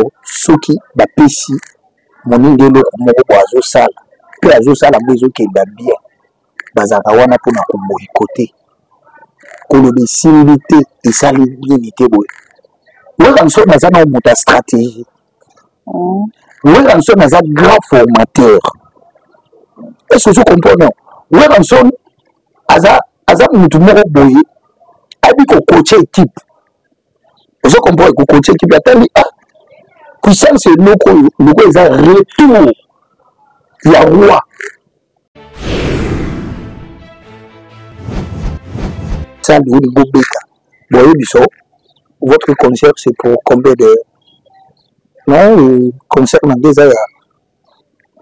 biso soki bapesi moninga eloko moko bo azosala mpe azosala ngo ezokenda bien bazalaka wana mpona koboyikote koloba esimbi te esali bien te boye weranso naza na moto ya stratégie weranso naza grand formateur est-ce que tu comprends weranso aza motu moko boye abi kokoche équipe ozo comprendre kokoche équipe atali puissance loko eza retour ya roi. Ça vous go beta boye biso votre concert c'est pour combien de non le concert na déjà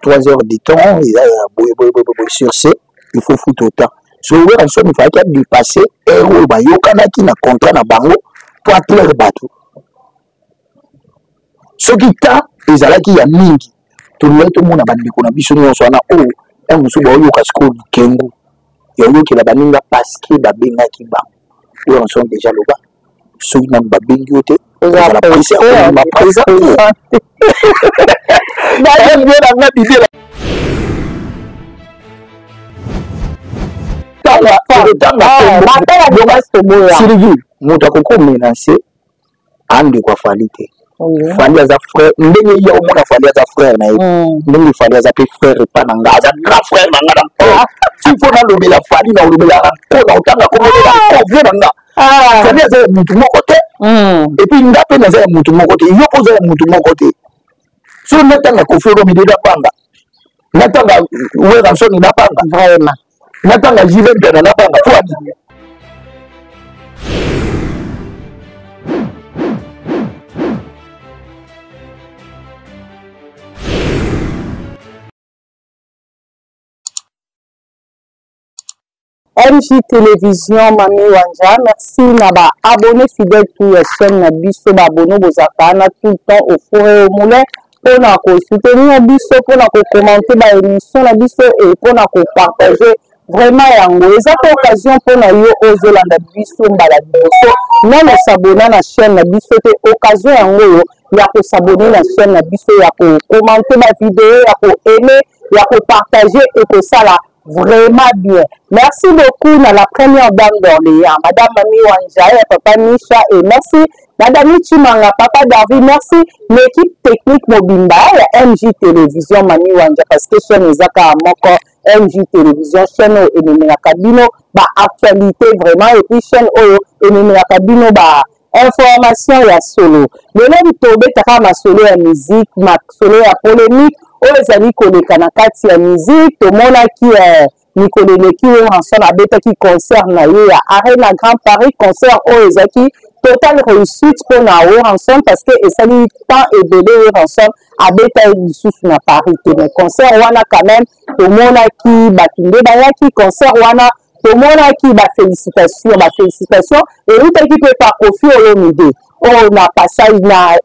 3 heures de temps il y a boye sur ce il faut foutre autant so we ensemble il faut qu'il dépasser héros ba yokanaki na contrat na bango pour atteindre bateau ce qui ta ezalaki ya mingi to leto mona bandeko na biso nyonso na o musu ba yoka sko kengu ya yoki la baninga parce que ba bengaki ba we ensemble déjà loba so na ba bengi ote la police ma présent na bien na bidela Sylvie, moto akoko menacer ande kwa falite. Fali aza frère, ndenge ya omona fali aza frère na ye. Ndenge fali aza pe frère pa na nga, aza grand frère na nga na. Si faut na lobela fali na lobela ko na otanga ko na ko vie na nga. Fali aza mutu moko te. Et puis ndape na za mutu moko te, yo poza mutu moko te. So natanga ko fero mi de panga. Natanga we ranso ni na panga vraiment. Natanga jive mpena na panga kwa nini MJ Télévision Mami Wanja, merci na ba abonné fidèle tout la chaîne na biso ba abonné bozaka na tout le temps au four et au moulin pour na ko soutenir biso pour na ko commenter ba émission na biso et pour na ko partager vraiment yango eza occasion pour na yo ozolanda biso mbala biso non s'abonner na chaîne na biso te occasion yango yo ya ko s'abonner na chaîne na biso ya ko commenter ma vidéo ya ko aimer ya ko partager et que ça là vraiment bien. Merci beaucoup à la première dame d'Orléans, Madame Mami Wanja et Papa Misha, et merci Madame Chimanga, Papa David, merci l'équipe technique Mobimba, MJ Télévision Mami Wanja, parce que chaîne Zaka Moko, MJ Télévision, chaîne Enemina Kabino, bah actualité vraiment, et puis chaîne Enemina Kabino, bah information ya solo. Le nom tombé taka ma solo ya musique, ma solo ya polémique. Les amis koleka na kati ya musique to mona ki nikoleleki ensemble abeta qui concerne na yo ya Arena Grand Paris concert ezaki total réussite pour na ensemble parce que esali temps ebele ensemble abeta lisusu na Paris mais concert wana quand même to mona ki batunde bayaki concert wana to mona ki ba félicitations et utaki pe par Kofi Olomide. On a passage na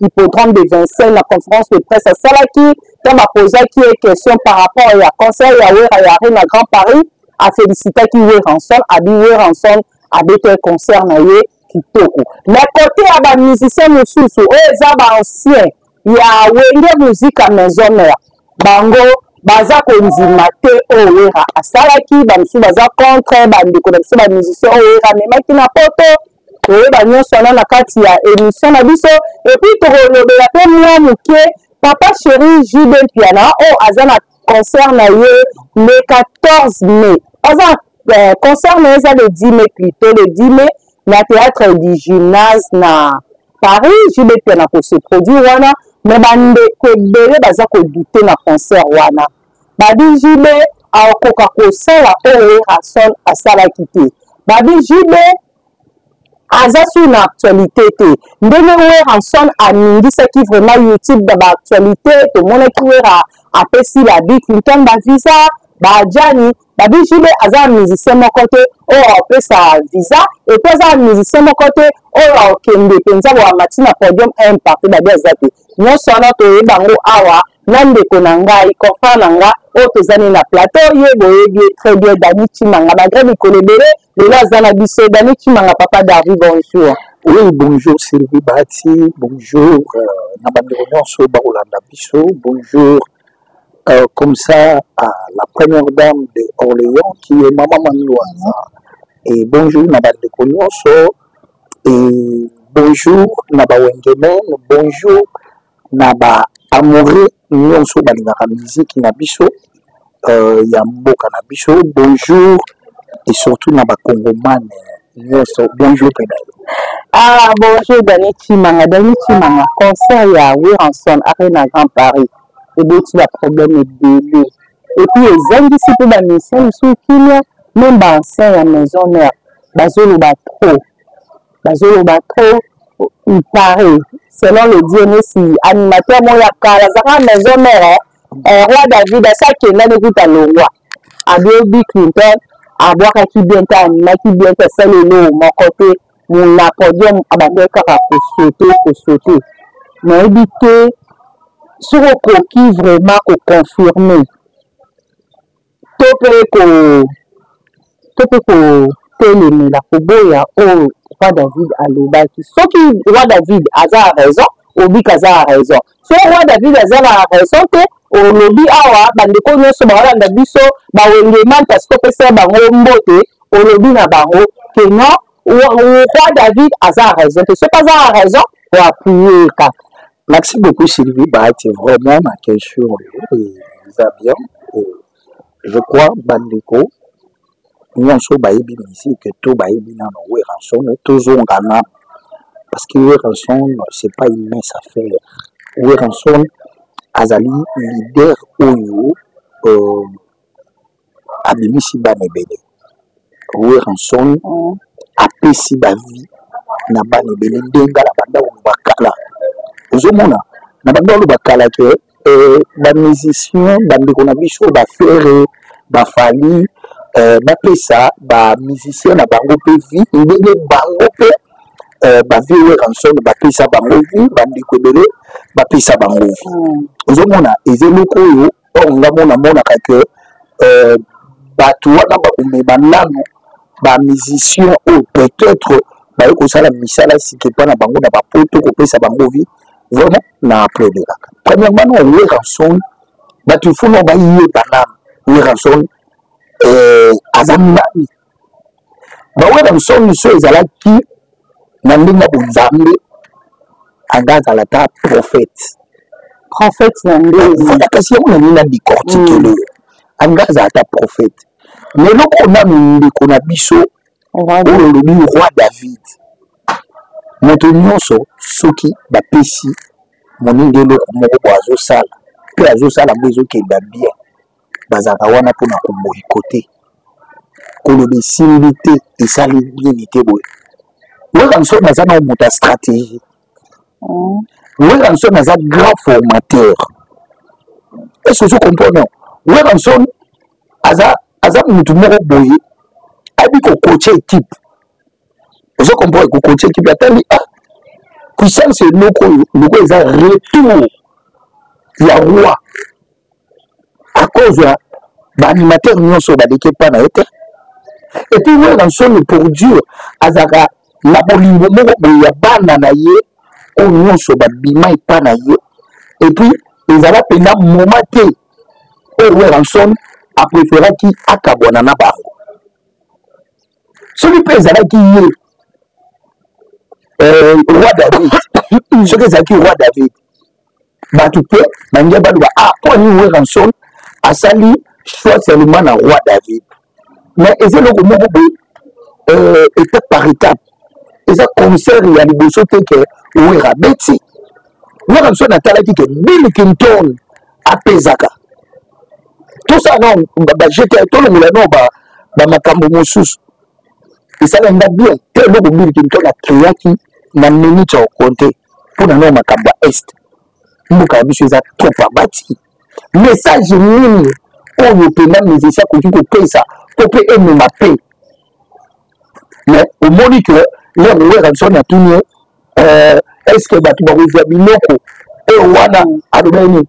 hippodrome de Vincennes, la conférence de presse à Salaki, on m'a posé qui est question par rapport à la concert à Arena Grand Paris, à féliciter qui est ensemble, à dire ensemble, à des concerts qui toko. Mais côté à la musicien monsieur, les anciens, il y a Wenge musique à maison mère, bango, baza konzima te owera à Salaki, bamsu baza contre, bande connexion à musicien owera, mais maki na poto. Banyo sona na kati ya émission na biso et puis tolobela pe moi muke papa chéri Jude Piana azana concert na ye le 14 mai azana concert na eza le 10 mai plutôt le 10 mai na théâtre du gymnase na Paris Jude Piana ko se produit wana mais bande ko bele baza ko douter na concert wana babi Jude a koka ko sala rason asala kité babi Jude aza sur l'actualité te ndenge ranson aningisa ki vraiment YouTube da ba actualité to mona ki wera apesi la Bill Clinton ba visa ba Jani ba Bijibe aza musicien moko te apesa visa et puis aza musicien moko te okende penza wa matina podium un parti ba azate nyonso wana to bango awa nandeko na ngai kofa na nga tozani na plateau ye boyebi très bien Dani Chimanga ba grave kolebele lela zana biso Dani Chimanga papa David bonjour Oui, bonjour Sylvie Bati, bonjour Nabandéonion Sobarolanda Bisso, bonjour comme ça à la première dame de Orléans qui est Maman Maniwaza. Et bonjour Nabandéonion et bonjour Nabawengemen, bonjour Naba Amoré Nyonso Balingaka musique na Bisso, Yamboka na Bisso, bonjour et surtout Naba Congomane. Bonjour Pédale. Ah, bonjour Dani Chimanga, concert ya Wiranson, Arena Grand Paris. Et donc, il y a problème de et puis, les indisciples de la mission, ils sont qui même anciens à la maison mère. Bazolo trop, il paraît, selon le DNA, si animateur, moi, il y a la maison mère, roi David, ça qui est là, le roi. À Bill Clinton, à boire qui bien animé, qui bien fait le lot, mon côté. Mon podium abandonné pour sauter. Mais éviter sur le coquille vraiment qu'on confirme. Topé ko télémé la foboya au roi David à l'obaki. Sauf que roi David a raison, obi kaza a raison. So roi David a raison que au lobby awa bandeko nyonso ba wala biso ba wengema parce que pesa bango mbote au lobby na bango que non. Le roi David a raison. Ce pas a raison pour appuyer. Merci beaucoup Sylvie. C'est vraiment ma question. Bien. Je crois Bandeko, nous sommes ici que tout baïbi dans nos rançons, toujours gagnant. Parce que les rançons, ce n'est pas une mince affaire. Les rançons, Azali, leader Oyo, Abimisi Banebele. Les rançons, apesi ba vie na bana bele ndenga la banda o bakala ozomona na banda o bakala ke ba musicien bande ko na biso ba faire ba fali ba pesa ba musicien na bango pe vie ndenge bango pe ba vie ranson ba pesa bango vie bande ko bele ba pesa bango vie ozomona ezeloko yo onga mona ka ke batu wana ba kumeba nano ba musicien ou peut-être ba ko sala misala si ke pas na bango na ba poto ko pesa bango vie vraiment na applaudir. Premièrement on les rançon ba tu fou no ba yé banam les rançon azamani ba we rançon so ezala ki na ndinga bonzambe angaza la ta prophète na ndinga kasi on na décortiquer le angaza ta prophète. Mais là, on a mis le biso, le roi David. Maintenant, ce qui va pécher, mon ingénieur, mon oiseau sale, puis oiseau sale, besoin qu'il va bien. Bazakawana pour na boycotter. Qu'on le similité et ça le bien était beau. Oui, on soit dans une stratégie. Oui, on soit dans un grand formateur. Est-ce que vous comprenez? Oui, on soit Azam mutu moko boye abi ko coacher équipe ozo comprendre ko coacher équipe atali puissance loko eza retour ya roi à cause ya ba animateur nyonso ba deke pa na ete et puis ouais dans son pour Dieu azaka na bolingo moko boye ya bana na ye o nyonso ba bima pa na ye et puis ezala pena moment te o ouais dans son a préféré qui a kabwana na bango celui président qui est roi David ce que c'est qui roi David ba tu peux manje ba pour ni we ranson asali choix seulement na roi David mais c'est le moko étape par étape et ça concert ya liboso te que we rabeti we ranson atala ki que Bill Clinton apezaka tout ça non j'étais tout le monde non makambo mosusu et ça l'a bien tel le Bill Clinton a créé qui na minute au compter pour na makambo est mbuka biso za trop abati message nini oyo pena musicien ko pesa ko pe aimer ma paix mais au moni que les ouais ranson na tout est-ce que batu ba vivre biloko et wana adobeni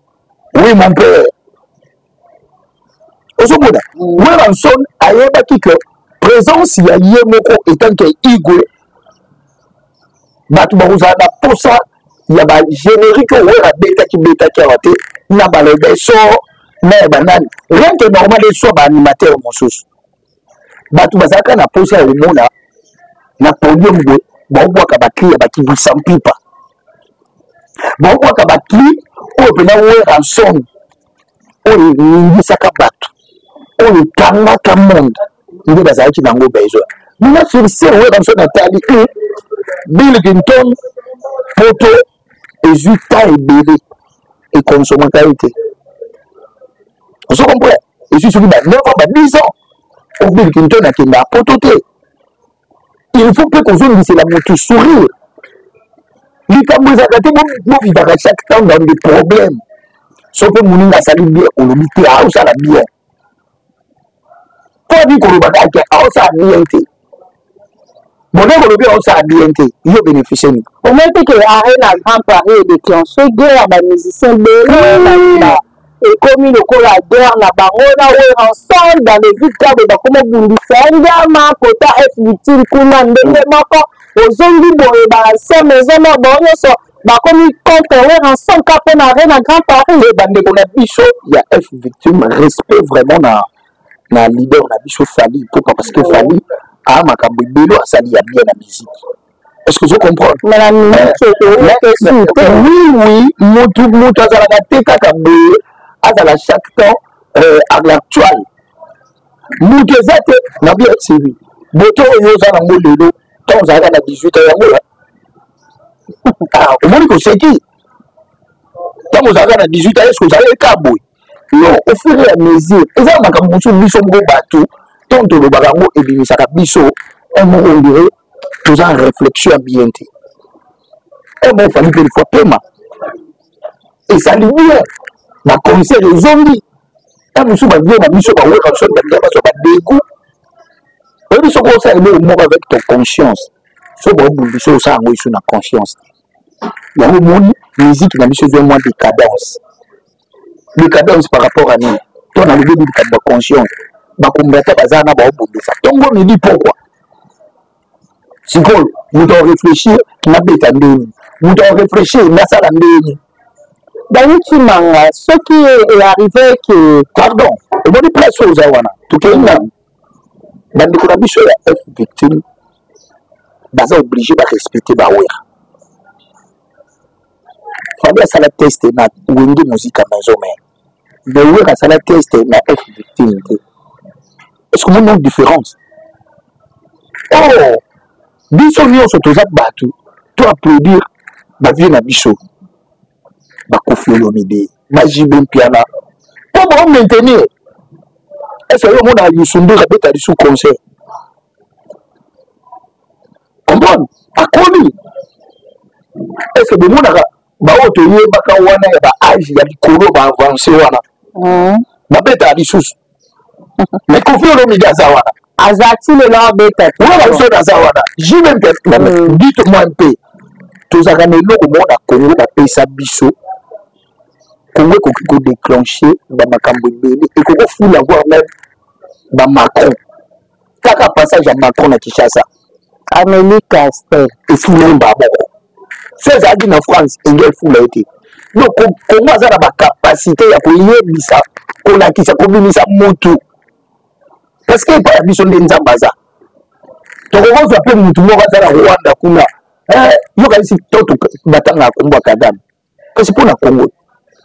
oui mon père Osoboda, Weranson ayeba ki que présence ya ye moko étant que Igwe bato bakozala na posa ya bagénérique oyo babetaki awa te na balebeso na ya banani rien que normal eso baanimateur mosusu bato bazalaka na posa ya komona na podium boye baobwaka bakli ya bakibwisa mpipa baobwaka bakli oyo mpena weranson oyo eningisaka bato oyo etangaka monde nde bazalaki nango besoin mina sur ce weranson atali Bill Clinton poto ezwi temps ebele ekonsomaka ye te ozo comprendre ezwi soki ba 9 ans ba 10 ans o Bill Clinton akenda poto te il faut mpe kozongisela motu sourire likambo ezalaka te bovivaka chaque temps dans des problèmes so mpe moninga asali bien olobi te aosala bien po abi kolobaka ake aosala bien te Mon olobi aosala bien te yo bénéficie ni au même que arène à Grand Paris et déclenché guerre à musicien belé et comme le col la guerre na bango na ensemble dans les villes cadre ba comme bundisa ngama kota F victime kuna ndenge moko ozongi boye ba se maison na bonyo so ba comme contre ensemble ka na arène à Grand Paris et bande ko na biso ya F victime respect vraiment na leader na biso Fally pourquoi parce que Fally a makambo ebele asali ya bien na musique. Est-ce que vous comprenez? Oui, mutu azalaka te kaka boye azala chaque temps à l'actuel. Mutu eza te na bien suivi. Boto oyo oza nango lelo ntango ozalaka na 18 ans yango omoni koseki ntango ozalaka na 18 ans est-ce que ozalaka boye non au fur et à mesure eza makambo mosusu biso moko bato ntango tolobaka yango ebimisaka biso moko ondire toza en réflexion ya bien te moko fali mpe fois pema ezali bien na concert ezongi mosusu bavie na biso baweka biso balia baso badegu oyebi soko osala eloko moko avec ton conscience so baobulu biso osala yango iso na conscience yango moni musique na biso ezwa mwa décadence par rapport à nini to na lobi likambo ya conscience bakombe ata bazala na baobundisa ntongo midi pourquoi sikoyo moto aréfléchir nabeta ndeni moto aréfléchir nasala ndeni Dani Kimanga ce qui est arrivé que pardon omoni place oyo oza wana tokei nanu bandeko na biso ya F victime baza oblige barespecte bawera Fally asala teste na wenge musique ya maison mais wera asala teste na F victime te est-ce que mona différence oh biso nyonso toza bato to applaudir bavie na biso bakofi olomide bajibe mpiana po bao maintenir est-ce que yo mona yusundur abeta lisu concert comprendre akoli est-ce que bomonaka bao toyebaka wana ya baage ya likolo baavance wana babeta lisusu mais kofi olomide aza wana azati lelo abeta wala biso naza wana jibe mpe dites-moi un peu tozalaka na eloko moko na Congo bapesa biso Congo ekoki kodéclenche bamakambo ebele ekoki kofula voir même bamacron kaka passage ya Macron na Kinshasa Amélie Castel efula mbaboko so ezalaki na France enge efula ete donc Congo aza na bacapacité ya koyebisa kolakisa kobimisa motu parce que epai ya biso nde nzambe aza tokokozwa mpe motu moko aza na Rwanda kuna yokanisi to batanga Kongo ya Kagame kasi mpo na Congo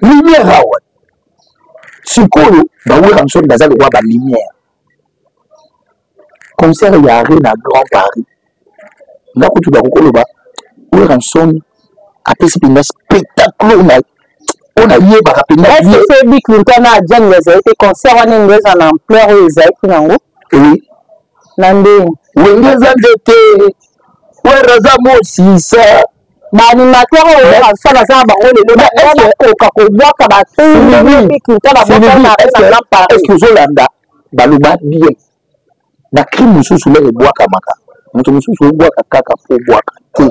lumière awa sikoyo bawera msoni baza lokwa balumière concert ya arène na Grand Paris ndakutu bakokoloba wera msoni apesi mpenza spectacle ona yebaka mpenza est-ce Bill Clinton na John ezali te concert wana nde eza na ampleur oyo ezalaki nango oui na ndenge wenge eza nzete wera aza mosisa baanimateur oyo basala aza na bango lelo bakoka kobwaka est-ce ozolanda baloba bien bakri mosusu lere ebwakamaka moto mosusu obwaka kaka po obwaka te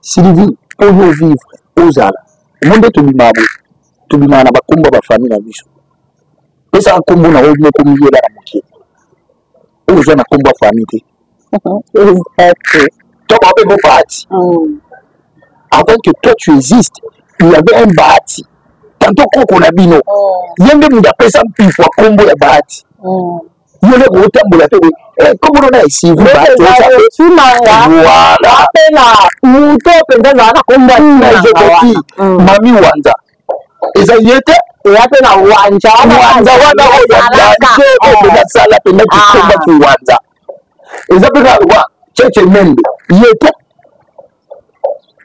sylvie oyo vivre ozala monde tobimaka boye tobimaka na bakombo ya bafamille na biso pesaka nkombo na oyo moko miyela na moke oyo ozwa na nkombo ya famille te Toi, tu as un bâti. Avant que toi tu existes, il y avait un bâti. Tantôt qu'on a bino. Il y a même des personnes qui font combo de bâti. Il y a des gens qui comme on a ici, vous voilà. Mami Wanda. Et ça y était. Et après na Wanda sala pena kikomba ki Wanda. Et ça peut avoir cheche mende. Il était.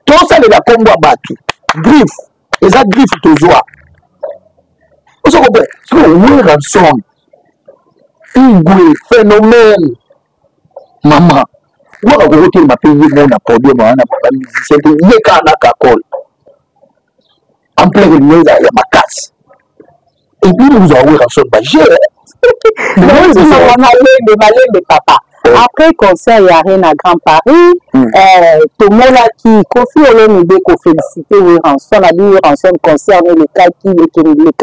Tout ça les a combo battu. Griffe. Et ça griffe toujours. Vous comprenez? C'est un ransom. Igwe phénomène. Maman. Moi quand vous êtes ma pays mon apodie moi na papa musicien il est kana kakol. En plein milieu il y a ma casse. Et puis nous avons ransom bagé. Papa. Après concert, il y a rien à Grand Paris. Tout le monde qui confie au nom de féliciter Ranson, a dit Ranson concerne le cas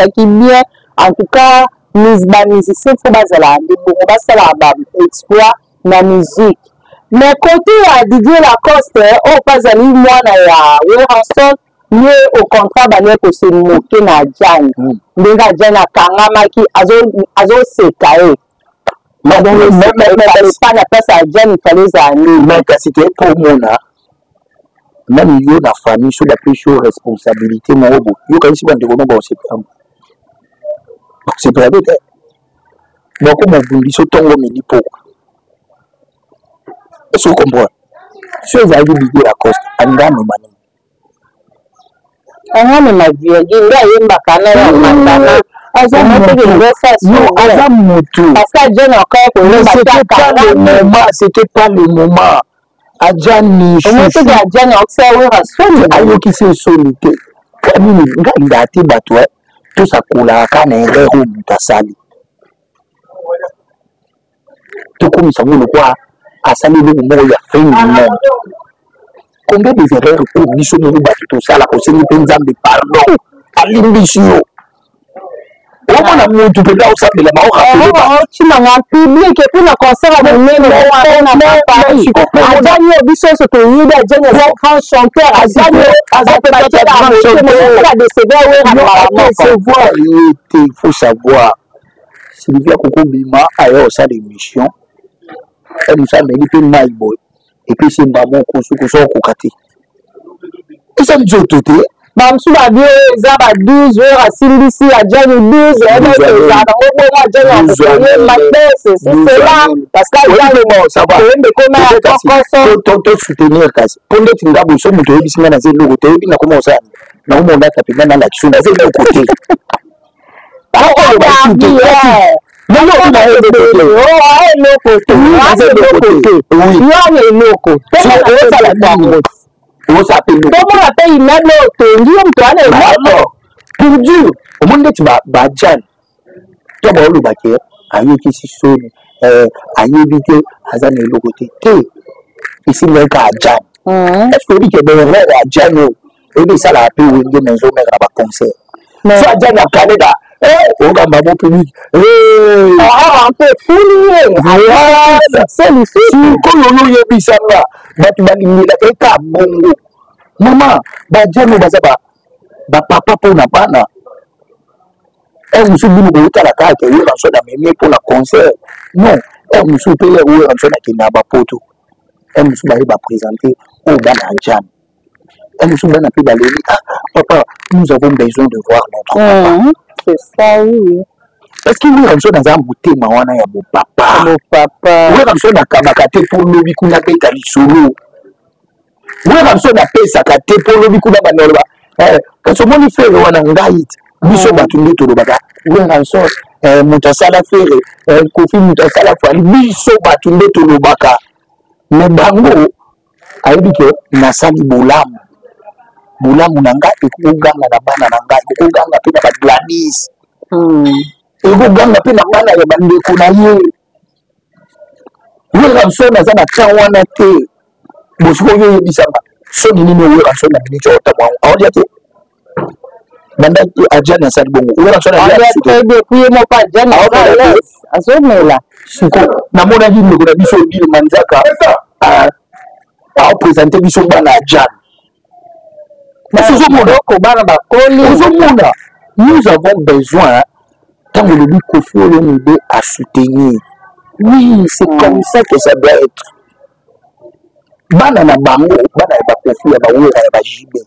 qui bien. En tout cas, nous musiciens faut baser là, on va faire la exploit la musique. Mais côté à Didier Lacoste, on passe à l'île moi na Ranson, mieux au contrat balé pour se moquer na Jan. Déjà Jan a kangama qui azo sekae. Mais dans le pas la place à Jan, il fallait ça. Mais c'était pour moi même yo la famille sur la plus chaud responsabilité mon robot. Yo quand c'est pas de comment c'est pas bête. Donc comme on dit sur ton me dit pourquoi. Est-ce que vous comprenez? Si vous avez dit la coste, anga no mani. Anga no mavia, ginga yemba kana ya mandana. C'était pas le moment. Adjani, ayoki se solité. Kamini ngati batwa to sakola kana erreur mutasali. To comme ça vous quoi asali le moment ya fin du monde. Combien des erreurs pour biso no battu tout ça la conseiller de pardon. Alimbisio. On a mis tout là au sein de la mort. Tu m'as public et puis le concert à donner le mot à Paris. Adjani Obiso se trouve à Adjani grand chanteur. Adjani il faut savoir. Sylvia Koko Bima a eu ça d'émission. Elle nous a mis une maille boy. Et puis c'est maman Kosuko Kokati. Et ça nous a tout été. Mamsou a dit, Zaba 12 heures à Sylvie, à Djani 12 heures, c'est là, parce que ça va. Tonton soutenir casse. Pour les tinga bosso, nous devons bien nazer le côté, bien comment ça. Non, mon gars, ça peut bien l'action, nazer le côté. Comment on appelle immeuble pour Dieu, au monde de Badjan, tu vas le baquer, à y qui s'y sonne, à y éviter, à Zan et le côté. Ici, il y a un Jan. Est-ce que vous dites que vous avez un Jan et bien ça, la paix où il y a une maison, mais il y a un concert. Soit Jan à Canada, on va m'avoir public. Un peu fouillé. C'est le fils. Comme on y a vu ça là, tu vas lui dire, et t'as bongo. Maman, Badjan, papa pour la bana. Elle nous souvient de la carte, elle est en train d'amener pour la concert. Non, elle nous souvient de la carte qui n'a pas poto. Elle nous souvient de présenter au Banadjan. Elle nous souvient de la papa, nous avons besoin de voir notre papa. C'est ça, oui. Est-ce qu'il y a une chose dans un bouteille, mawana ya mon papa? Mon papa. Oui, comme ça, on a kabakate pour le bikuna beta lisolo. Oui, comme ça, on a pesa kate pour le bikuna banolba. Quand ce monde fait le wanangait, biso batunde to lobaka. Oui, comme ça, mutasala faire, kofi mutasala faire, biso batunde to lobaka. Mais bango, ayebi ke nasali bolamu. Bolamu nanga ekuganga na bana nanga, ekuganga pe na ba Gladys. Ekuganga pe na bana ya bandeko na ye. Wera so na za na kawana te. Bosiko yo yebisanga. So nini no wera so na binicho otamwa. Aodia te. Banda Adjani asali bongo. Wera so na ya te depuis mo pa Adjani azomela. Siko na mona hii ndiko na biso bil manzaka. a présenté biso bana Jan. Nous avons besoin, tant que le but Kofi Olomide à soutenir. Oui, c'est comme ça que ça doit être. Bana na bango, bana ba Kofi ya ba wera ya ba jibe.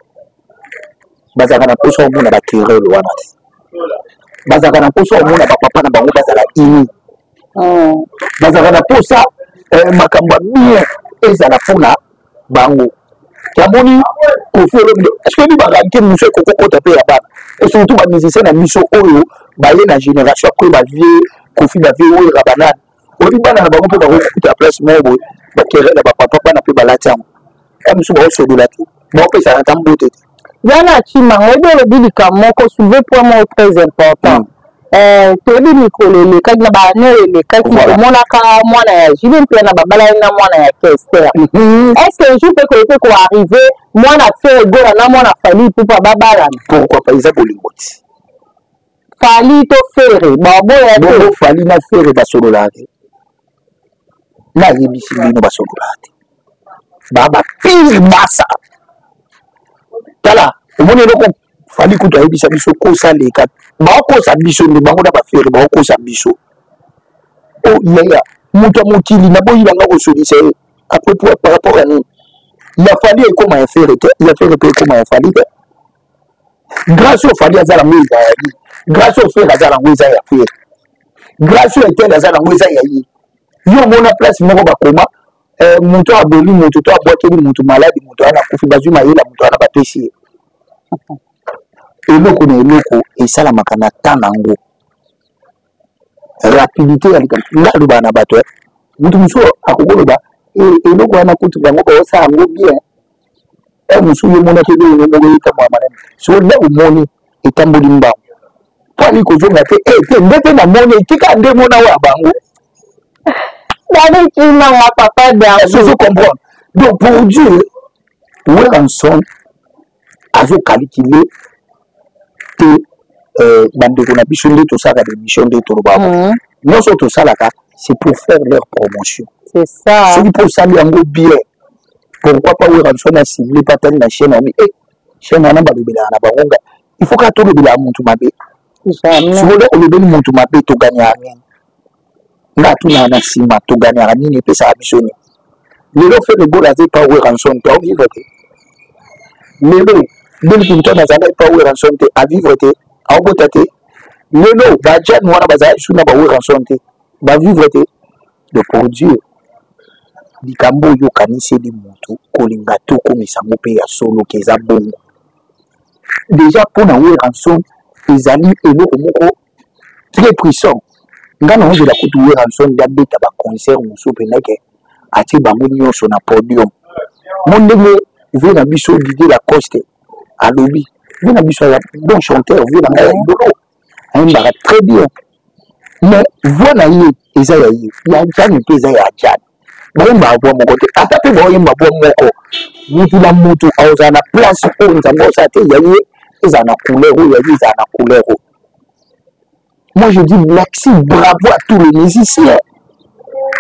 Bazaka na poso mona ba terreur wana. Bazaka na poso mona ba papa na bango bazala ini. Bazaka na posa makamba bien ezala pona bango. Kamoni Kofi Olomide. Est-ce que ni ba ranke muso kokoko taper ya bana? Et surtout ba musicien na miso oyo ba ye na génération après ba vieux Kofi ba vieux wera banane. Odi bana na bango pe ba okuta place mobo ba terreur na ba papa na pe ba latiamo. Comme si ba so de la tout. Ba pe ça entend beauté. Yana Chima, on le dit que soulever point très important. Tobi Mikolo, le cas de la banane, le cas de Monaka, moi, j'ai même plein de babalana, moi, à Kester. Est-ce que je peux que pour arriver, moi, à faire go, à moi, à fallu pour pas babalan? Pourquoi pas ils aboli? Fali to faire, Babo, Fali na faire basololate. Na yebisi bino basololate. Baba, pire basa. Tala, on est là Fali kuta yebisa biso kosa leka. Ba kosa biso ni bango da ba faire ba kosa biso. Oh yaya, muta mutili na boyi banga ko solise après pour par rapport à nous. Il a fallu comment il faire il a fait le pays comment il fallait. Grâce au Fali azala mwiza ya yi. Grâce au fait azala mwiza ya faire. Grâce au tel azala mwiza ya yi. Yo mona place moko ba koma muto aboli muto to abwakeli muto malade muto ana kufi bazuma yela muto ana batesi. Eloko na eloko esalamaka na temps nango. Rapidité ya ngalo bana bato. Mutu muso akokoloba eloko wana kutu bango ba osa ngo bien. Musu ye mona ke ngo ngo itamwa manene. So là umoni itamboli mba. Pali ko zonga te te ndete na moni tika nde mona wa bango. Dani Chima wa papa de je comprends. Donc pour Dieu, Weranson a calculé que bandeko na biso nde tosala des missions de Torobaba. Non seulement ça là, c'est pour faire leur promotion. C'est ça. C'est pour saluer un gros bien. Pourquoi pas Weranson a ciblé pas telle la chaîne mais chaîne na ba lobela na bangonga. Il faut que to lobela muntu mabe. Jamais. Si vous voulez lobela muntu mabe to gagner rien. Nga tuna na sima to gagner rien ni pesa abisoni. Lelo fait le goal avec pas Weranson to vivre. Lelo Bill Clinton a jamais pas Weranson à vivre à obotate. Lelo ba jan wana bazali suna ba Weranson ba vivre de pour Dieu. Likambo yo kanise di mutu kolinga to komisango pe ya solo keza bongo. Déjà pour na Weranson ezali eloko moko très puissant. Ngana on de la kutu Weranson da beta ba concert muso peneke ati bango nyonso na podium. Mondenge veut na biso Didier Lacoste à lobby. Veut na biso bon chanteur, veut na ngalo. Un bara très bien. Mais voilà yi ezaya yi. Ya jani pe ezaya jani. Bomba abo moko te. Ata pe bo yimba bo moko. Mutu la mutu auza na place o nzango sa te yayi ezana couleur o yayi ezana couleur o. Moi je dis merci, bravo à tous les musiciens.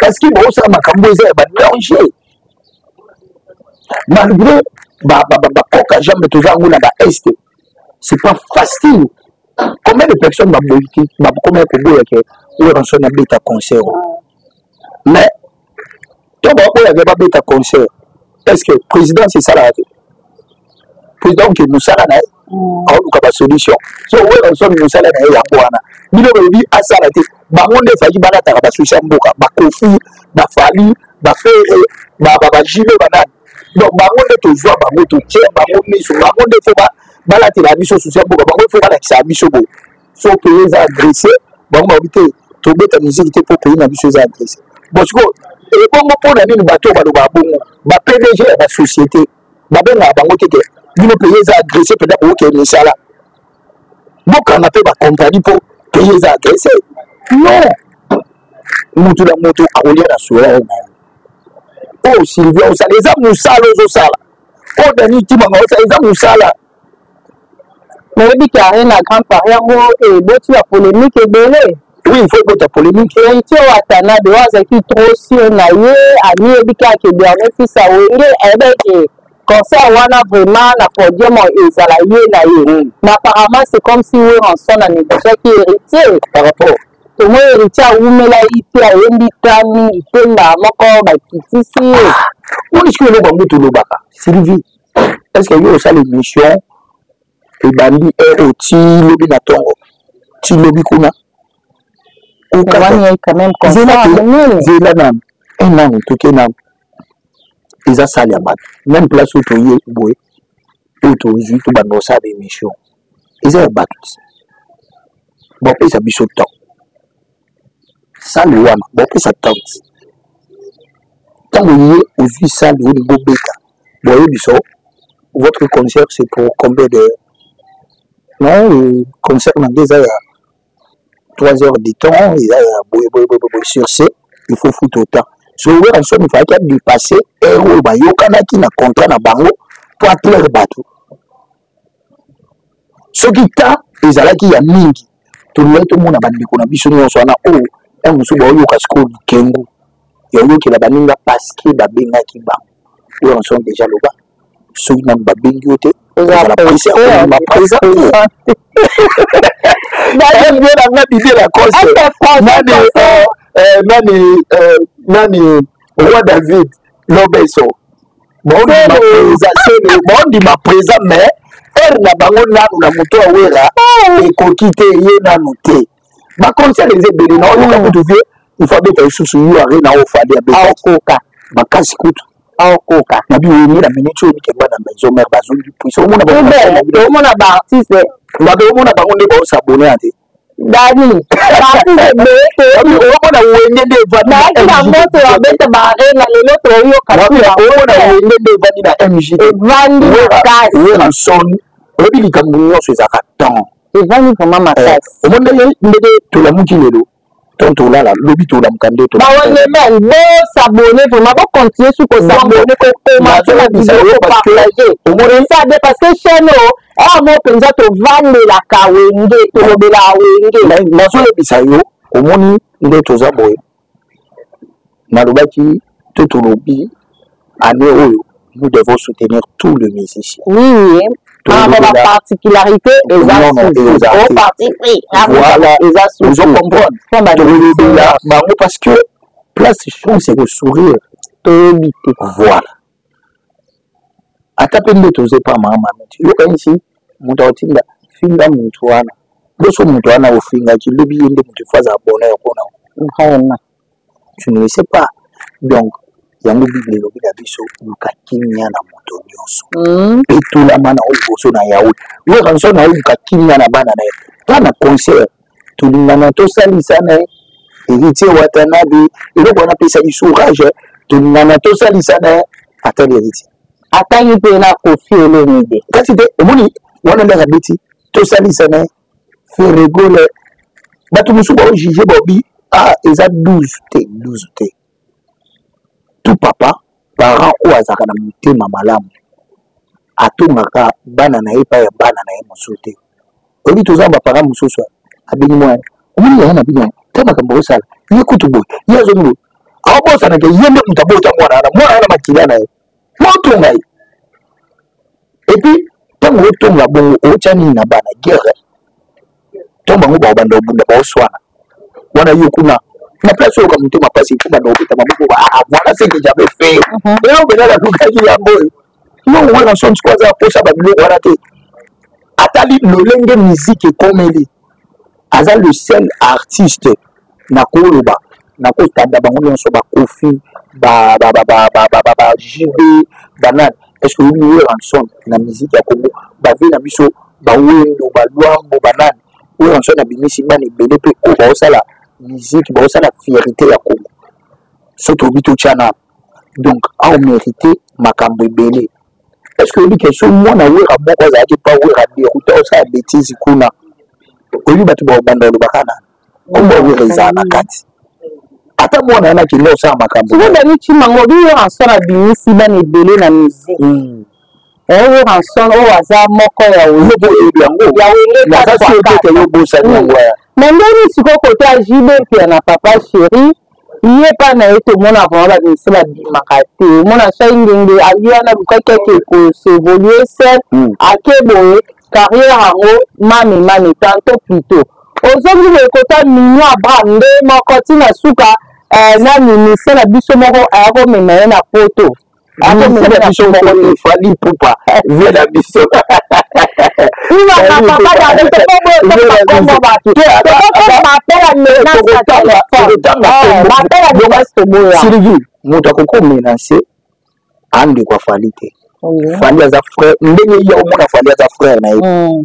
Parce que bon ça makambo ezaya ba danger. Malgré koka jambe tozango na ba est. C'est pas facile. Combien de personnes m'a boycotté, combien de boycotté ou rançon na beta concert. Mais toi il y avait pas beta concert. Est-ce que président c'est ça là? Président que nous ça là a eu une solution. So oui rançon nous ça là ya bwana. Bino bi asala te. Ba monde faji bana ta ba solution mboka, ba Kofi, ba Fali, ba Fere, ba Jibe banane. Donc ba monde to joie ba moto tient ba monde so ba monde faut ba balati la biso social mboka ba faut ba la kisa biso bo. So payer za agressé, ba mo habité to beta musique pour payer na biso za agressé. Bon siko et bongo pour na nini bato ba lo ba bongo, ba PDG ya ba société, ba benga bango tete. Bino payer za agressé peut être OK mais ça là. Boka na pe ba compagnie pour payer za agressé. Non. Mutu la moto a olia na soya na. Oh Sylvia, ça les a musala aux sala. Oh Dani Timanga, ça les a musala. Mais dit qu'il y a un grand pari et d'autres la polémique et belé. Oui, il faut que tu polémique. Héritier Watana de Wazaki trop sur Naye, Ami Ebika qui est dernier fils à Wenge, et concert wana vraiment na podium ezalaye Naye. Mais apparemment, c'est comme si oui, en son année déjà qui est héritier. Par rapport. Tout le monde est héritier à Oumela Iti, à Yendi Tami, Itenga, Moko, Bakitisi. Où est-ce que le Bambou tout le baka? Sylvie, est-ce qu'il y a aussi l'émission et Bandi Ti Lobi Natongo, Ti Lobi Kuna? Ou quand même Zélanam, un an, tout est nam. Ils ont salé à battre. Même place où tu es, boué, où tu es, tu vas nous faire des missions. Ils ont battu. Bon, ils ont mis au temps. Ça, le Wana, bon, ils ont tente. Quand vous y êtes, vous ça, vous avez un bêta. Bon, votre concert, c'est pour combien de. Non, le concert, dans des heures. 3 heures de temps, il y a sur ce, il faut foutre autant. Sur le en somme, il faut qu'il y ait dépassé, et il y a un contrat dans bango pour atteindre le bateau. Ce qui t'a, ils ont qui y a mingi. Tout le monde a bandé qu'on a vu sur nous, on a oh, un monsieur qui a casco du kengu. Il y a eu qui a bandé parce qu'il a bien qui bat. Ils en sont déjà là-bas. Ceux qui n'ont pas bien goûté, ils ont la pression, on m'a présenté. Nani roi David Lobeso bon dit ma présent mais elle na bango nanu na moto awera ekokite ye nanu te ba concert les ebele na oyo ka kutu vie il faut beta isusu yo arena o fali abeta okoka makasi kutu okoka na bi ni la minute obi ke bana maison mère bazon du puissant on a ba artiste ba do mona bango ne ba o s'abonner ate Dani, artiste bete on a wenge de vana na moto ya beta ba arena le loto yo ka on a wenge de vana na MJ vandi makasi we en son obi likambo so ezaka temps et vandi vraiment makasi o monde ndede to la muki lelo tonto là lobi to la mukande to ba wone men bo s'abonner vraiment ba continuer sur ko s'abonner ko commenter la vidéo partager o monde ça parce que chaîne ah mo penza to vande la kawenge to lobela wenge na so lebisa yo o moni nde to za boy na lobaki to lobi année oyo nous devons soutenir tout le musicien. Oui, par la particularité des voilà, ils ont compris. Parce que place chance c'est le sourire. Voilà. À taper de tous pas maman. Tu vois ici, mon tautinda, finga mutuana. Bosso mutuana au finga, tu l'oublies de tu fais un bonheur. Tu ne le sais pas. Donc, yango bible lobi da biso mukakinya na moto nyonso etula mana oboso na yawe we ranso na mukakinya na bana na pana concert tulingana to salisa na héritier Watanabe eloko na pesa isourage tulingana to salisa na atali héritier atangi pe na Kofi Olomide kasi de omoni wana ndaka beti to salisa na fait rigoler batu musu ba juger bobi eza 12 te tout papa parent ou azaka na mutema malamu atongaka bana na ye pa ya bana na ye mosote obi toza ba parent mososo abini mwana omuni ya na bino tama ka mbosala ye kutubo ye zo ngo abosa na ke yende mutabota mwana na makila na ye motonga ye et puis tango tonga bongo ochani na bana guerre tomba ngo ba banda obunda ba oswana wana yo kuna na place où comme tu m'as passé tout dans l'hôpital voilà ce que j'avais fait et on venait la couper qui a beau non on a son quoi ça pour ça ba bilo voilà te atali lolenge musique comme elle aza le seul artiste na koloba na ko tanda bango nyonso ba Kofi ba JB banane est-ce que lui en son na musique ya Congo ba ve na biso ba wendo ba luambo banane ou en son na bimisi bani belé pe ko ba osala musique bon ça la fierté ya Congo surtout bito chana donc a mérité makambo belé est-ce que lui question moi na wera moko za ki pa wera de ruta ça bêtise kuna oyi batu ba banda lo bakana kombo wera za na kati ata mwana na ki lo ça makambo so dani chimango bi en sona bimisi bani belé na musique en son o aza moko ya o yango ya wele na ça c'est que yo bossa ngwa Mandeni siko côté à JB puis na papa chéri il est pas na to mona vraiment ba ni sala bi makate mona shayingenge aliana bukaka ke ko s'évoluer seul akebo carrière en mami tanto plutôt aujourd'hui le côté mignon brandé mon côté na suka na ni sala biso moko ako mena na photo ako mena na biso moko ni fali pupa via la biso ina na papa na to Sylvie, moto akokomenase andi kwa falite. Fali aza frère, ndenge ya omona fali aza frère na ye.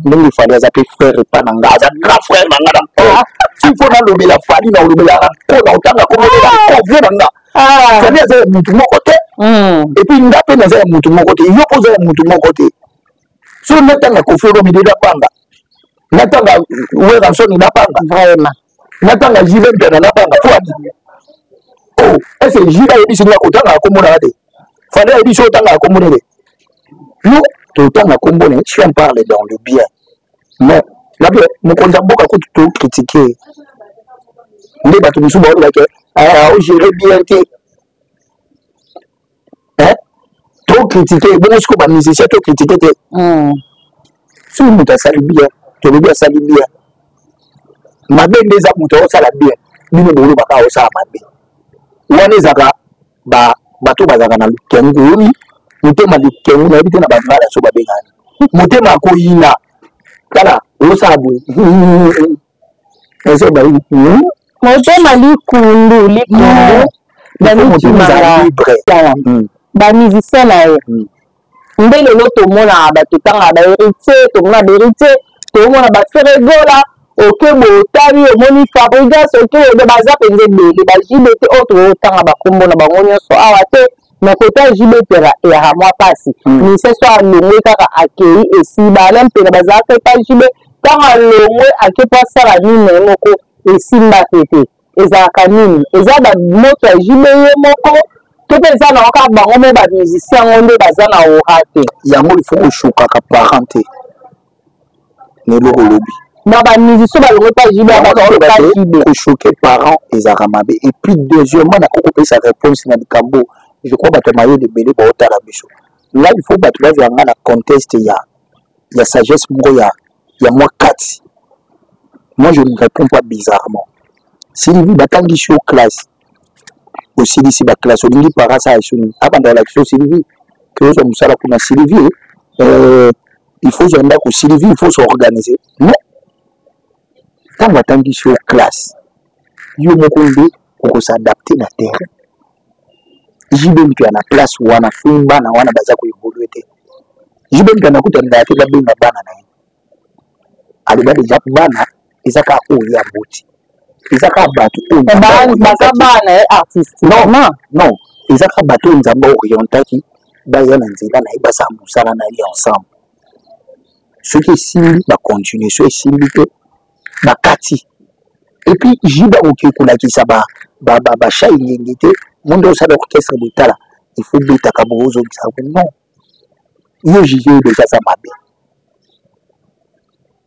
Ndenge fali aza pe frère pa na nga, aza grand frère na nga na mpo. Si fo na lobela fali na lobela ko na otanga ko na ko vie na nga. Fali aza mutu moko te. Et puis ndape na za mutu moko te, yo poza mutu moko te. So natanga ko fero mi de panga. Natanga wera soni na panga vraiment. Natanga jive mpena na panga toi. Oh, est-ce que jive yebi singa otanga ko mona ate. Fallait yebi so otanga ko mona. Nous, tout le temps, si on parle dans le bien, mais là, nous comptons beaucoup à tout critiquer. Nous battons souvent gérer bien. Hein? Trop critiquer, bon, ce qu'on va musicien, trop critiquer. Si nous avons sali bien, tu veux bien sali bien. Ma belle des amours, tu as bien. Nous ne pouvons pas faire ma belle. Ou on est à bateau bazaka na Kenguri. Mutema likemu na bite na bangala so babengani mutema ko yina kala osabu eso ba mutema likundu na mutima libre ba musicien na ye ndele loto mona ba tutanga ba héritier to mona ba héritier to mona ba feregola okebo tari omoni Fabrigas okebo baza penze bele ba jibete autre otanga ba kombo na bango nyonso awa te. Mais côté JB Pera et à moi passé. Ni ce soir le mot car accueilli et si balem Pera bazar fait pas JB car le mot à que pas ça la nuit mais moko et si m'a pété. Et ça canine. Et ça da moto JB moko. Tout les ans encore ba on ba musicien on est bazar na orate. Yango il faut choka ka parenté. Ne lo lobby. Na ba musicien ba le pas JB ba JB. Ko choquer parents et ça ramabe et puis deuxièmement na ko sa réponse na Kambo. Je crois que tu de belé pour la bicho. Là, il faut que tu aies un contexte. Il y a sagesse, il y a moi 4. Moi, je ne réponds pas bizarrement. Si vous avez une classe, aussi d'ici la classe, on dit par ça, avant de l'action, Sylvie, que nous sommes là pour Sylvie, il faut que Sylvie, il faut s'organiser. Non. Quand on attend une classe, il faut s'adapter à la terre. JB mtu ana class wana fumba na wana baza kuevolue te. JB mtu anakuta ndake babinga bana na yeye. Alibadi japo bana izaka ya buti. Izaka batu bana artiste. Non, izaka batu nzamba orientaki baya na nzela na ibasa musala na li ensemble. Ceux qui signent va continuer, ceux qui signent que ba kati. Et puis JB okekula kisaba ba sha ingengite. Mondo sa orchestre butala il faut beta kabozo non yo jije déjà ça mabe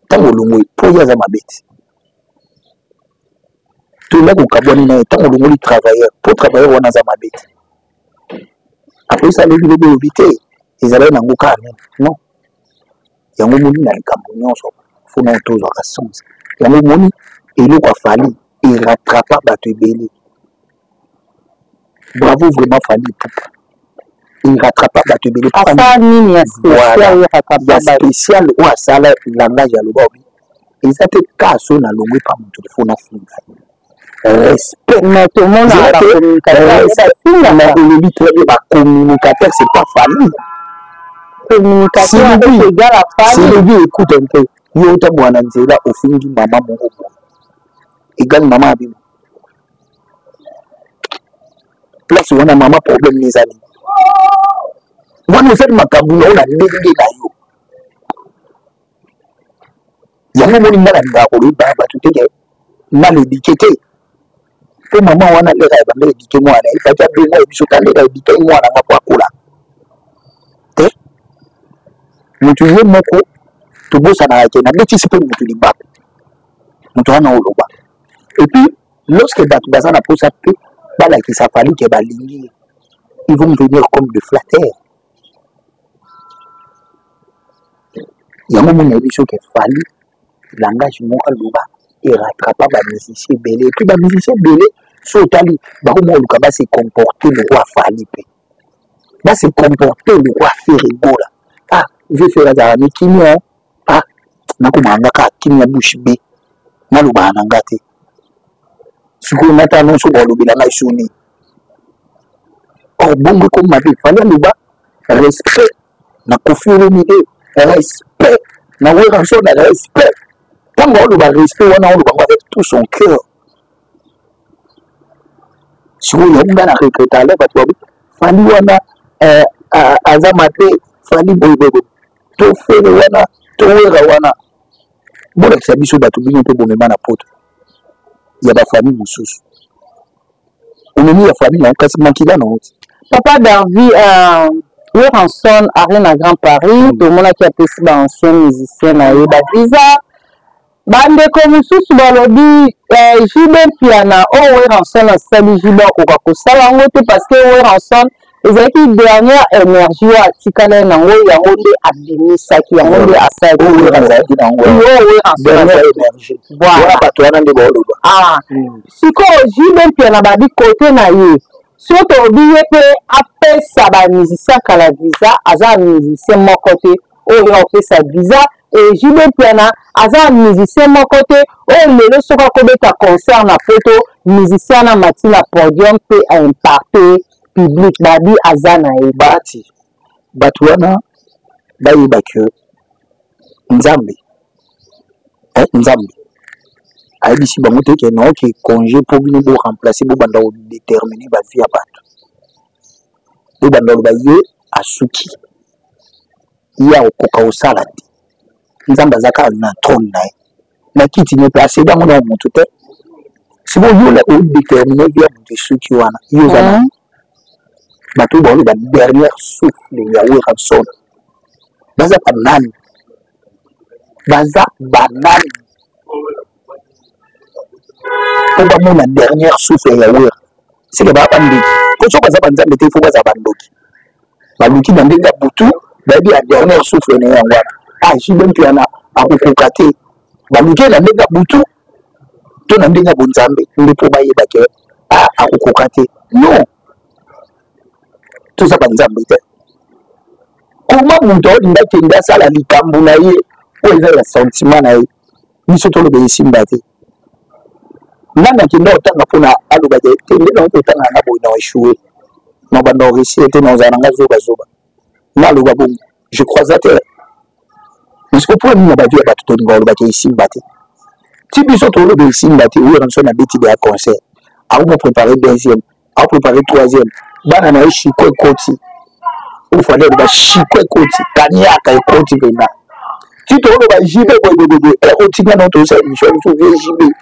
tango longo pour ya za mabeti tout là ko kaboni na tango longo li travailleur pour travailler wana za mabeti après ça le bité ils allaient na ngoka non yango moni na kambo nyonso faut na tozo ka sens yango moni eloko afali il rattrapa bato ebele. Bravo vraiment Fanny Poupa. Il rattrape pas battu de spécial ou à sala langage à l'obi. Ils étaient cassés dans le par mon téléphone à film. Respect. Mais tout le monde a la communicateur, c'est pas famille. Communication est égal à famille. Sylvie, écoute un peu. Yo ta bwana nzela au fin du maman mon égal maman abim. Place wana mama problème les amis. Wana fait makabu na ona ndenge na yo. Yango moni ngala ngakolo baba tuteke na le dikete. Pour maman wana le rêve mais dikete mwana il faut bien moi biso kale le dikete mwana ngapwa kula. Mutu ye moko to bosa na yake na beti sipe mutu libako. moto wana oloba. Et puis lorsque bato baza na posa pe bala qui s'appelle que balingi, ils vont venir comme des flatteurs. Il y a un moment où il fallait langage moko loba et rattrapa ba musicien belé. Et puis ba musicien belé so tali ba ko mo luka ba se comporter le roi fali pe. Ba se comporter le roi faire rigola. Ah, je vais faire ça mais kimi ah na ko manga ka kimi ya bouche be. Na loba na ngati. Siko nata non so ba lobela na shoni. Or bongo comme ma vie fallait loba respect na Koffi Olomide, respect na Weranson na respect. Quand on va respect, on va avec tout son cœur. Si on a un recruteur, fali wana azamate fali bobo to fere wana to wera wana bon ça biso batu binyo to bomema na poto ya ba famille mususu on est ya famille na kasi makila na oti papa Darvi Weranson arène à Grand Paris to mona ki apesi ba ancien musicien na ye ba visa bandeko mususu balobi Jibe Piana o Weranson asali Jibe akoka kosala yango te parce que Weranson ezalaki dernière énergie oyo atikala nango yango nde abimisaki yango nde asali sikoyo Jibe Piana babi kote na ye soki tobi ye mpe apesa bamusicien kala visa aza musicien moko te oyo apesa visa et Jibe Piana aza musicien moko te oyo lelo soki akobeta concert na poto musicien na mati na podium mpe aimparte public babi aza na ye bati bato wana bayeba ke nzambe ayebisi bango te ke nao ke congé mpo bino boremplace bobanda kodétermine bavie ya bato bobanda loba ye asuki ye akokoka kosala te nzambe aza kaka na trône na ye na kiti ne mpe asedi yango na motu te sibo yola odétermine vie ya motu esuki wana yo oza na bato baolo ba dernière souffle ya Weranson baza banani po bamona dernière souffle ya Wera seke baa bandeki po so baza banzambe te fo baza bandoki baluki na ndenge ya butu bayebi ya dernière souffle na yango wana Jibe Piana akokoka te baluki na ndenge ya butu to na ndenge ya bonzambe nde po bayeba ke akokoka te non toza banzambe te koma moto olinga kende asala likambo na ye oyo eza ya sentiment na ye biso toloba esimba te nanga kende otanga mpona aloba te nde na otanga na boye na eshue na banda oresi ete na ozala nanga zobazoba na aloba bongo je croisa te parceke mpo nini na bavie ya bato tolinga olobaka esimba te ti biso toloba esimba te Weranson abeti de ya concert akomo préparé deuxième akoprépare troisième bana na ye shiko ekoti ofale oloba shiko ekoti kaniaka ekoti mpena ti toloba Jibe boyeboyeboye otinga na tosala émission biso vie Jibe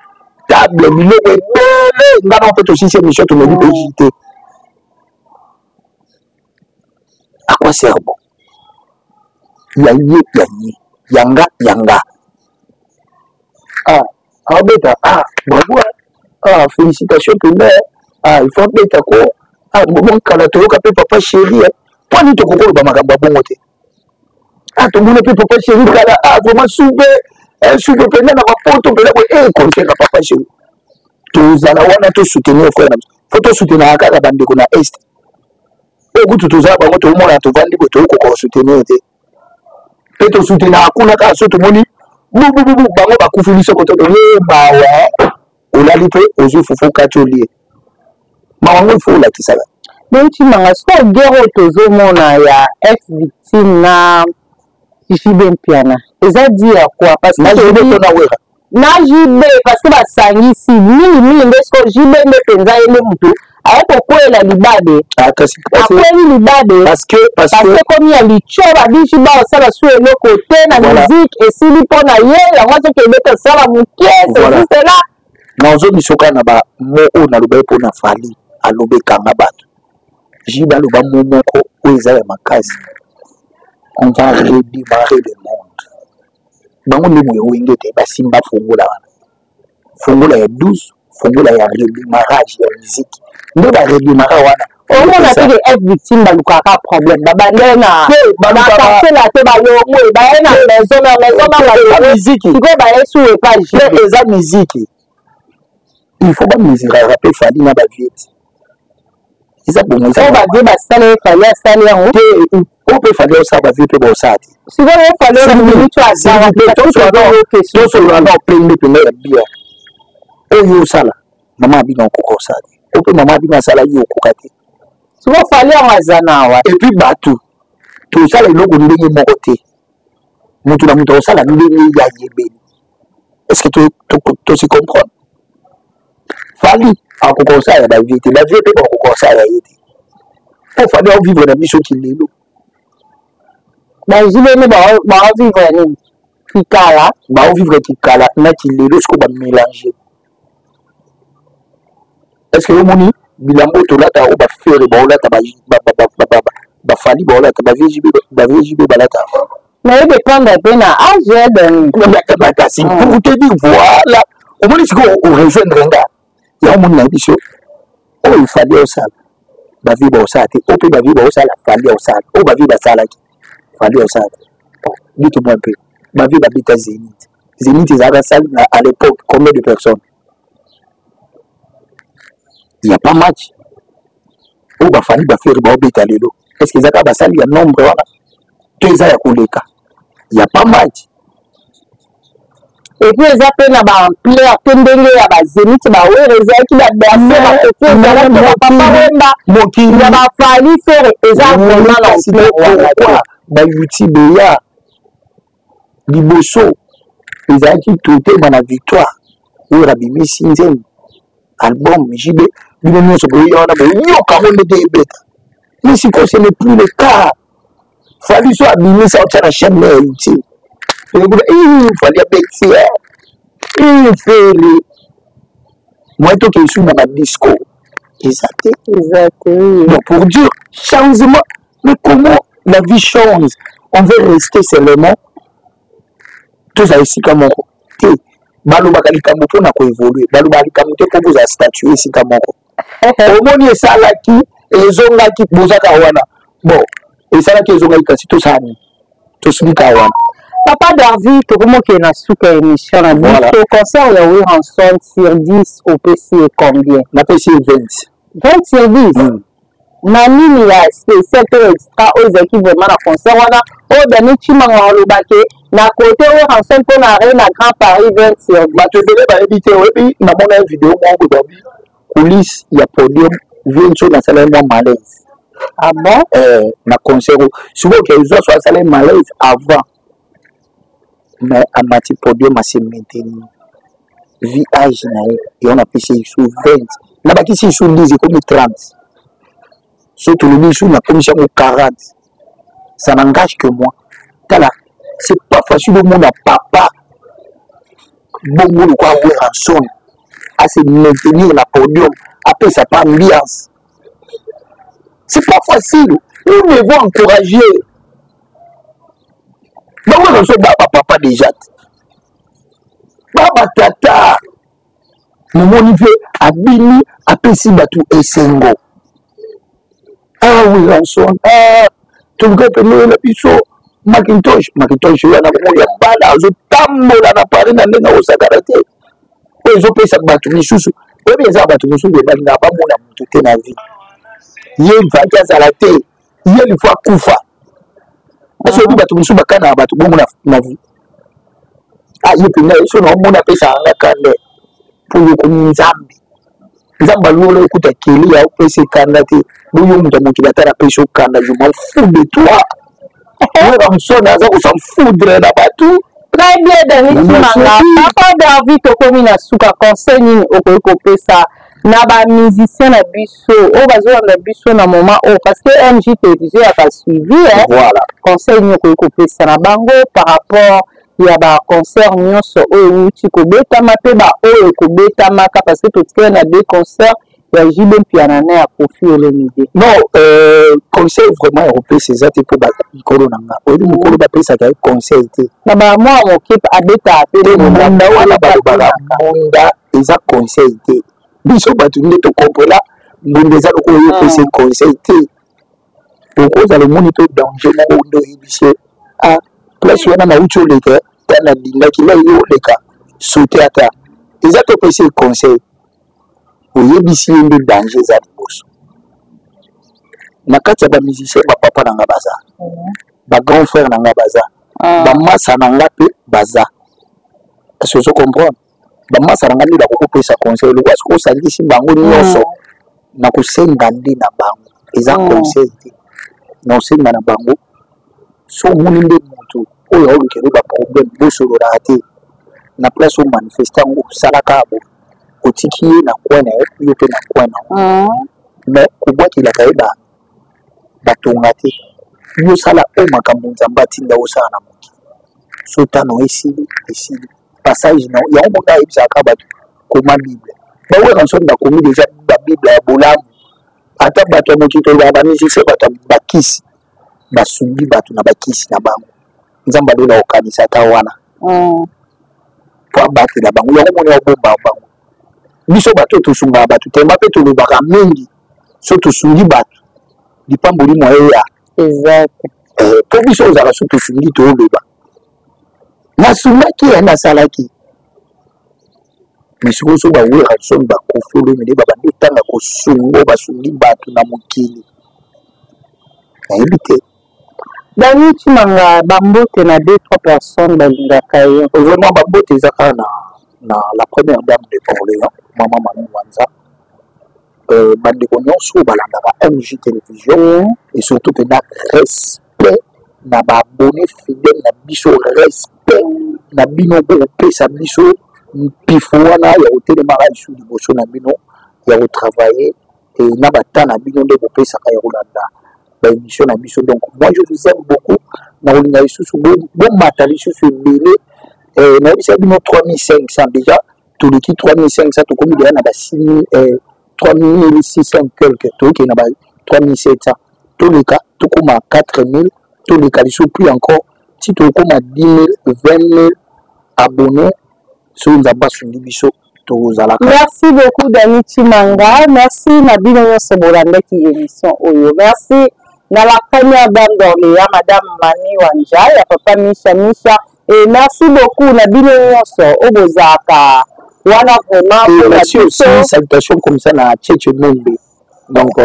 table biloko ebele nga na mpe tosisi émission tomebi koji te à quoi sert bon ya ye yanga abeta bravo félicitations pena il faut beta ko bon kala toyoka pe papa chéri po ni tokokoloba makambo ya bongo te tomona pe papa chéri kala vraiment soupe pena na mapoto pena boye conseil na papa chéri tozala wana tosoutenir frère na biso fo tosoutenaka kaka bandeko na est kutu tozala bango tomona tovandi boye toyokoka kosoutenir te mpe tosoutenaka kuna kaka so tomoni bubububu bango bakufi biso kototo mawa olali mpe ozwi fufu kati olie mawango ifo olakisaka donti manga siko guerre oyo tozomona ya ex victime na Jibe Piana eza dire quoi parce que na Wera na Jibe parce que basangisi mingi nde siko Jibe nde penza ye nde mutu aye kokwela libabe akweli libabe parce que komi ya licho babi Jibe osala su eloko te na musique esili mpo na ye yango soki ebeta osala mokie c'est là naozomisoka na bamo oyo naloba ye mpo na fali alobekanga bato Jibe aloba mo moko oyo eza ya makasi on va redémarrer le monde bango nde moyo wenge te basimba fongola wana fongola ya 12 fongola ya redémarrage ya musique nde ba redémarrage wana on a été être victime de l'ukaka problème babandé na quartier la te balongo ba na maison na musique siko ba yesu e pas jeu eza musique il faut pas mesurer rapper fali na ba viete eza bongo eza ba vie ba sala fali asala yango te o pe fali osala ba viete ba osala siko o fali na minute azara to so na plein de bia oyo osala mama bino okokosala ope mama bino asala yo okokate siko fali amazana wa et puis bato tosala eloko ndenge moko te mutu na mutu osala ndenge ya yebeli est-ce que to se comprendre fali akokosala ya bavie la vie pe bakokosala ye te po fali vivre na biso kilelo bajibene baovivre nini kikala baovivre kikala na kilelo siko bamélange est-ce que omoni bilambo tolata o bafere baolata bafali baolata baviejibe balata mais il dépend de na âge de pour te dire voilà omoni siko orejoindre nga ya omoni na biso oyo fali osala bavie baosala te o mpe bavie baosala fali osala oyo bavie basalaki fali osala dites-moi un peu bavie babeta zénith ezalaka sali à l'époque combien de personnes il n'y a pas match. Ou ba fali ba faire ba obeta lelo. Est-ce que zaka ba sali ya nombre wana? To eza ya koleka. Il n'y a pas match. Et puis eza pe na ba ampleur tendenge ya ba zénith ba wereza ki ba bercer ba ko papa wemba mokili ya ba fali faire eza vraiment la ampleur ba YouTube ya liboso eza ki traité na victoire. Ou rabimi sinzeni album JB bino nyonso boyona boyoka ngo ndenge ebeta mais sikoyo ce n'est plus le cas fali so abimisa otya na chaîne ya YouTube fali abetia fere moi toke esu na badisco eza te donc pour dire changement mais comment la vie change on veut rester seulement toza esika moko te balobaka likambo mpona koévolue balobaka likambo te mpo bozala statue esika moko omoni esalaki ezongaki bozaka wana bon esalaki ezongaki kasi tosani tosilika wana papa Darvi tokomokee na suka émission na biso concert ya Wilhanson sur 10 opesi e combien napesi 20 sur 10 na nini ya spécial to extra oyo ezalaki vraiment na concert wana oyo dani cimanga olobake na kote oyo Wilhanson mpo na re na Grand Paris 20 sur 10 bato ebele bayebi te oyebi namona video moko babi coulisse ya podium vienso nasala mwa malaise ah bon na concert sikoyo ke ezwa so asala malaise avant mais amati podium ase maintenir VH na ye et on apesi isu 20 na bakisi isu 10 ekomi 30 so tolobi isu nakomisi yango 40 ça n'engage que moi tala c'est pas facile au monde à papa bongo le quoi avoir un son à se maintenir la podium après ça pas ambiance c'est pas facile nous devons encourager bongo le son papa déjà baba tata momoni pe abini apesi batu esengo ah oui en son toluka pele la biso Macintosh wana komoni ya bala azotambola na pari na ndenge akosakana te oyo ezopesa bato misusu oyebi eza bato mosusu ebalinga bamona moto te na vie ye vaki azala te ye lifo akufa kasi oyebi bato mosusu bakanaka bato bongo na vie ye mpenza eso na omona apesa anga kanda mpo yokomi nzambe alola ekuta keli ya opesa ekanda te boyo moto moto batala apesa okanda je m'en fous de toi Wilhanson aza kosa foudre na bato très bien Denis Chimanga papa Darvi tokomi na suka conseil nini okoki kopesa na bamusicien na biso oyo bazolanda biso na moment oyo parce que MJ télévision yaka suivi voilà conseil nini okoki kopesa na bango par rapport ya baconcert nyonso oyo euti kobetama mpe baoyo ekobetamaka parce que totikali na deux concerts ya jibe pianana ya Koffi Olomide. Non, conseil vraiment européen c'est ça pour ba mikolo nanga. Oyi mikolo ba pesa ka conseil te. Na ba moi mon kip abeta apele munda wana ba ba munda eza conseil te. Biso batu nde to kompola munda eza ko yo pesa conseil te. Okoza le moni to danger na ondo ibise. Ah, place wana na ucho leka tana dinga kila yo leka sauter ata. Eza to pesa conseil. Oyebisi nde danger za liboso. Na kati ya ba musicien ba papa nanga baza. Ba grand frère nanga baza. Ba massa nanga pe baza. Est-ce que tu comprends? Ba massa nanga ndi ba ko pesa conseil lo parce que salisi bango nyonso na ko senga ndi na bango. Eza conseil te. Non senga na bango. So muni nde mutu oyo olukelo ba problème boso lo raté. Na place au manifestant ngo salaka abo. Otiki na kwana yo pe na kwana. Mais kubwaki la kaida batonga te yo sala o makambo nzamba tinda osala na moki sotano esili passage na ya omonda ebisa ka bato koma bible ba we ranson da komi déjà ba bible ya bolamu ata bato moki to ba banisi se bato bakisi basungi bato na bakisi na bango nzamba dola okanisa ta wana po abaki na bango ya omona ya bomba bango biso bato to sunga bato temba pe to lobaka mingi so to sungi bato dipamboli moya exact po biso ozala so to sungi to loba na sungaki na salaki misiko so ba we ranson ba Koffi Olomide ba bandi tanga ko sungo ba sungi bato na mokili na ebite Dani Chimanga bambote na 2-3 personnes balingaka yo vraiment bambote ezaka na la première dame de Orléans maman Manu Wanza bandeko nyonso balandaka MJ télévision et surtout que na respect na ba abonné fidèle na biso respect na bino ko pesa biso pifo wana ya otelemaka isu liboso na bino ya kotravailler et na batana bino nde kopesaka ya kolanda ba émission na biso. Donc moi je vous aime beaucoup na olinga lisusu bomata lisusu ebele na bisa bino 3500 déjà toleki 3500 tokomi deya na ba 3600 quelque toki na ba 3700 toleka tokoma 4000 toleka liso plus encore si tokoma 10 000 20 000 abonnés sur nzamba sundi biso tozalaka. Merci beaucoup Dani Chimanga, merci na bino nyonso bolandaki émission oyo. Merci na la première dame d'Orléans madame Mani Wanja ya papa Misha et merci beaucoup na bino nyonso obozaka wana vraiment merci aussi salutation comme ça na Tchétché Mombe. Donc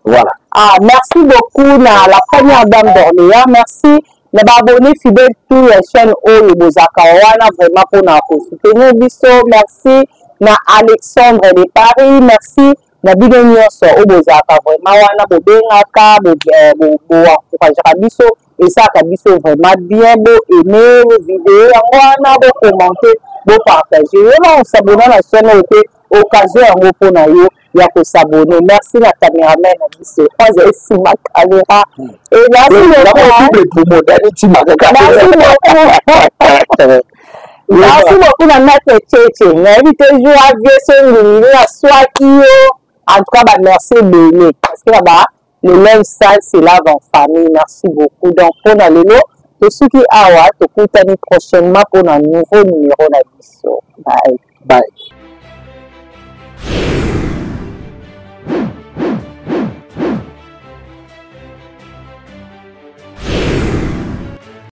voilà. Ah merci beaucoup na la première dame d'Orléans, merci na ba abonné fidèle tout la chaîne oyo bozaka wana vraiment pour na ko soutenir biso. Merci na Alexandre de Paris, merci na bino nyonso obozaka vraiment wana bobengaka bo encourager biso et ça ka biso vraiment bien beau aimer vidéo wana bo commenter bo partager yo na s'abonner la chaîne oyo occasion yango pona yo ya ko s'abonner. Merci la caméraman na biso oza esima caméra et merci beaucoup merci beaucoup na notre Tchétché na invité jour avier son ngini na swaki yo. En tout cas, bah, merci Béné. Parce que là-bas, le même salle, c'est là en famille. Merci beaucoup. Donc, pour dans le lot, de ceux qui ont, prochainement pour un nouveau numéro de la mission. Bye.